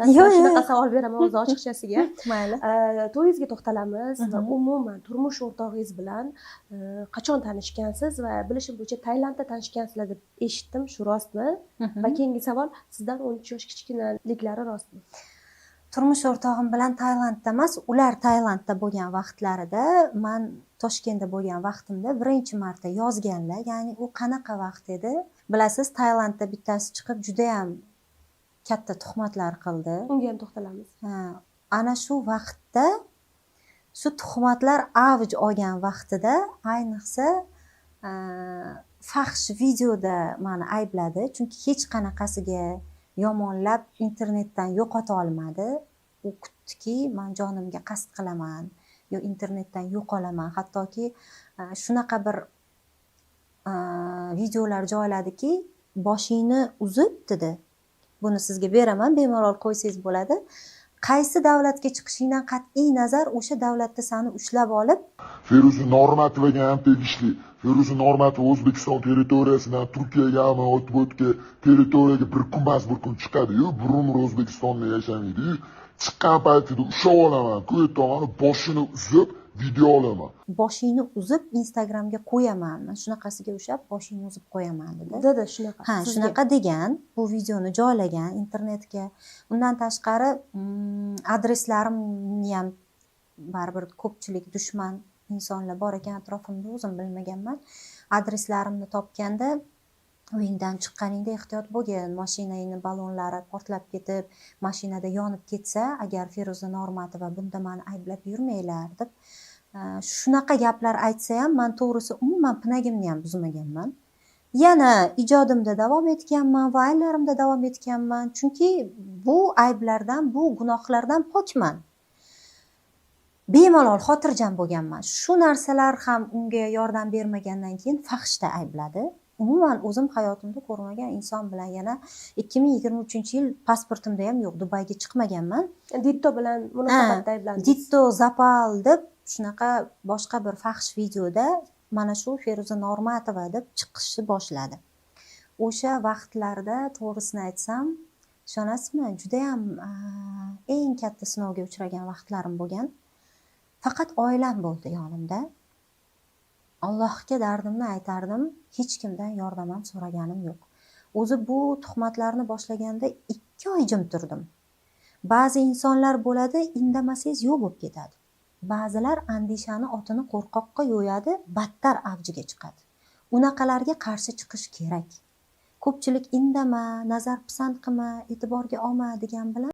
emas. Shunaqa savol beraman o'zi ochiqchasiga. Mayli. To'yingizga to'xtalamiz va umuman turmush o'rtog'ingiz bilan qachon tanishgansiz va bilishim bo'yicha Tailandda tanishgansizlar deb eshitdim, shu rostmi? Va keyingi savol, sizdan 13 yosh kichkinaliklari rostmi? Turmush o'rtog'im bilan Tailandda emas, ular Tailandda bo'lgan vaqtlarida, men Toshkentda bo'lgan vaqtimda birinchi marta yozganlar. Ya'ni u qanaqa vaqt edi? Bilasiz, Tailandda bittasi chiqib juda ham katta tuhmatlar qildi. Unga ham to'xtalamiz. Ana shu vaqtda, shu tuhmatlar avj olgan vaqtida, ayniqsa fahsh videoda meni aybladi, chunki hech qanaqasiga yomonlab internetdan yo'qota olmadi. U kutdiki, men jonimga qasd qilaman, yo internetdan yo'qolaman. Hattoki shunaqa bir videolar joyladiki, boshingni uzib dedi. Buni sizga beraman, bemalol qo'ysangiz bo'ladi. Qaysi davlatga chiqishingdan qat'iy nazar o'sha davlatda seni ushlab olib, Feruza Normatovaga ham tegishli. Feruza Normatova O'zbekiston territoriyasidan Turkiyagami, o'tga territoriyaga bir kunmas bir kun chiqadi-yu, bir umr O'zbekistonda yashamaydi-yu. Chiqqan paytida ushlab olaman-ku, tomoni boshini uzib video olaman. Boshingni uzib Instagramga qo'yaman. Shunaqasiga o'xshab boshingni uzib qo'yaman dedi. Dedi shunaqa. Ha, shunaqa degan, bu videoni joylagan internetga. Undan tashqari adreslarimni ham baribir ko'pchilik dushman insonlar bor ekan atrofimda, o'zim bilmaganman. Adreslarimni topganda uyingdan chiqqaningda ehtiyot bo'lgin, mashinangni ballonlari portlab ketib, mashinada yonib ketsa, agar Feruza Normatova bunda meni ayblab yurmanglar deb shunaqa gaplar aytsa ham, men to'g'risi umuman pinagimni ham buzmaganman. Yana ijodimda davom etganman, vaylarimda davom etganman, chunki bu ayblardan, bu gunohlardan pokman. Bemalol xotirjam bo'lganman. Shu narsalar ham unga yordam bermagandan keyin fahshda aybladi. Umuman o'zim hayotimda ko'rmagan inson bilan yana 2023-yil pasportimda ham yo'q, Dubayga chiqmaganman. Ditto bilan munosabatda ayblandingiz. Ditto Zapal deb shunaqa boshqa bir fahsh videoda mana shu Feruza Normatova deb chiqishni boshladi. O'sha vaqtlarda to'g'risini aytsam, ishonasizmi, juda ham eng katta sinovga uchragan vaqtlarim bo'lgan. Faqat oilam bo'ldi yonimda. Allohga dardimni aytardim, hech kimdan yordam ham so'raganim yo'q. O'zi bu tuhmatlarni boshlaganda 2 oy jim turdim. Ba'zi insonlar bo'ladi, indamasangiz yo'q bo'lib ketadi. Ba'zilar andishani otini qo'rqoqqa yo'yadi, battar avjiga chiqadi. Unaqalarga qarshi chiqish kerak. Ko'pchilik indama, nazar pisand qilma, e'tiborga olma degan bilan